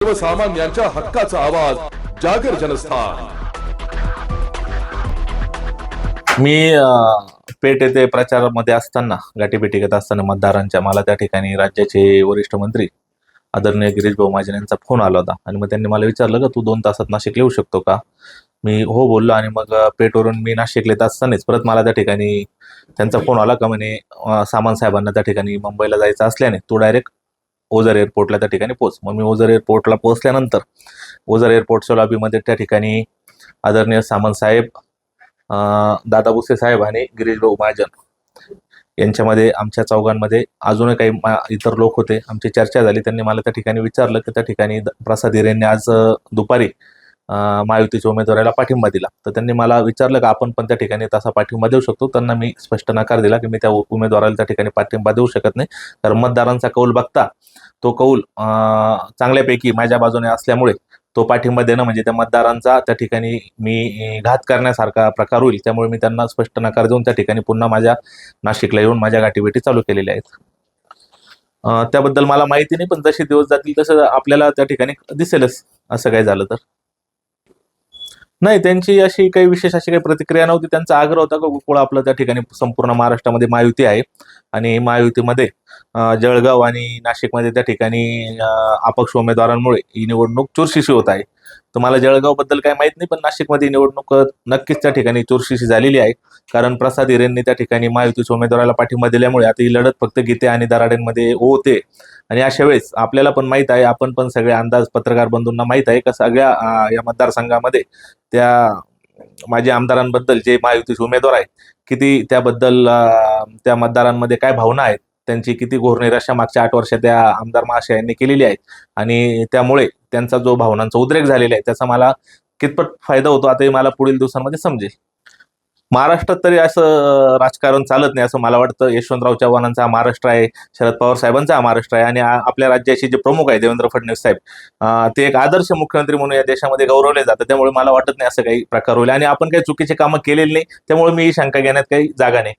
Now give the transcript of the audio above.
सर्वसामान्यांच्या हक्काचा आवाज जागर जनस्थान। मी पेठ येथे प्रचारामध्ये असताना गाठीभेटी घेत असताना मतदारांच्या मला त्या ठिकाणी राज्याचे वरिष्ठ मंत्री आदरणीय गिरीश भाऊ महाजन यांचा फोन आला होता आणि मग त्यांनी मला विचारलं का तू 2 तासात नाशिक येऊ शकतो का? मी हो बोललो आणि मग पेठवरून मी नाशिकला येत असतानाच परत मला त्या ठिकाणी त्यांचा फोन आला का म्हणे सामंत साहेबांना त्या ठिकाणी मुंबईला जायचं असल्याने तू डायरेक्ट ओझर एअरपोर्टला त्या ठिकाणी पोहोच। मग मी ओझर एअरपोर्टला पोहोचल्यानंतर ओझर एअरपोर्टच्या लॉबीमध्ये त्या ठिकाणी आदरणीय सामंत साहेब, दादा भुसे साहेब आणि गिरीश भाऊ महाजन यांच्यामध्ये आमच्या चौघांमध्ये अजूनही काही इतर लोक होते। आमची चर्चा झाली। त्यांनी मला त्या ठिकाणी विचारलं की त्या ठिकाणी प्रसाद हिरेंनी आज दुपारी महायुतीच्या उमेदवाराला पाठिंबा दिला, तर त्यांनी मला विचारलं का आपण पण त्या ठिकाणी तसा पाठिंबा देऊ शकतो। त्यांना मी स्पष्ट नकार दिला की मी त्या उमेदवाराला त्या ठिकाणी पाठिंबा देऊ शकत नाही, कारण मतदारांचा कौल बघता तो कौल चांगल्यापैकी माझ्या बाजूने असल्यामुळे तो पाठिंबा देणं म्हणजे त्या मतदारांचा त्या ठिकाणी मी घात करण्यासारखा प्रकार होईल। त्यामुळे मी त्यांना स्पष्ट नकार देऊन त्या ठिकाणी पुन्हा माझ्या नाशिकला येऊन माझ्या गाठीभेटी चालू केलेल्या आहेत। त्याबद्दल मला माहिती नाही, पण जसे दिवस जातील तसं आपल्याला त्या ठिकाणी दिसेलच असं काही झालं तर। नाही, त्यांची अशी काही विशेष अशी काही प्रतिक्रिया नव्हती। त्यांचा आग्रह होता की गोकुळ आपलं त्या ठिकाणी संपूर्ण महाराष्ट्रामध्ये महायुती आहे आणि महायुतीमध्ये जळगाव आणि नाशिकमध्ये त्या ठिकाणी अपक्ष उमेदवारांमुळे ही निवडणूक चुरशीची होत आहे। तर मला जळगाव बद्दल काही माहित नाही, पण नाशिकमध्ये ही निवडणूक नक्कीच त्या ठिकाणी चुरशीची झालेली आहे, कारण प्रसाद हिरेंनी त्या ठिकाणी महायुतीच्या उमेदवाराला पाठिंबा दिल्यामुळे आता ही लढत फक्त गीते आणि दराडेंमध्ये होते। आणि अशा वेळेस आपल्याला पण माहित आहे, आपण पण सगळे अंदाज पत्रकार बंधूंना माहित आहे का सगळ्या या मतदारसंघामध्ये त्या माझ्या आमदारांबद्दल जे महायुतीचे उमेदवार आहेत किती त्याबद्दल त्या मतदारांमध्ये काय भावना आहेत, त्यांची किती घोर निराशा मागच्या 8 वर्षात त्या आमदार महाशयांनी केलेली आहे आणि त्यामुळे त्यांचा जो भावनांचा उद्रेक झालेला आहे त्याचा मला कितपत फायदा होतो आता हे मला पुढील दिवसांमध्ये समजेल। महाराष्ट्रात तरी असं राजकारण चालत नाही असं मला वाटतं। यशवंतराव चव्हाणांचा हा महाराष्ट्र आहे, शरद पवार साहेबांचा हा महाराष्ट्र आहे आणि आपल्या राज्याचे जे प्रमुख आहे देवेंद्र फडणवीस साहेब ते एक आदर्श मुख्यमंत्री म्हणून या देशामध्ये गौरवले जातात। त्यामुळे मला वाटत नाही असं काही प्रकार होईल आणि आपण काही चुकीचे कामं केलेली नाही, त्यामुळे मी ही शंका घेण्यात काही जागा नाही।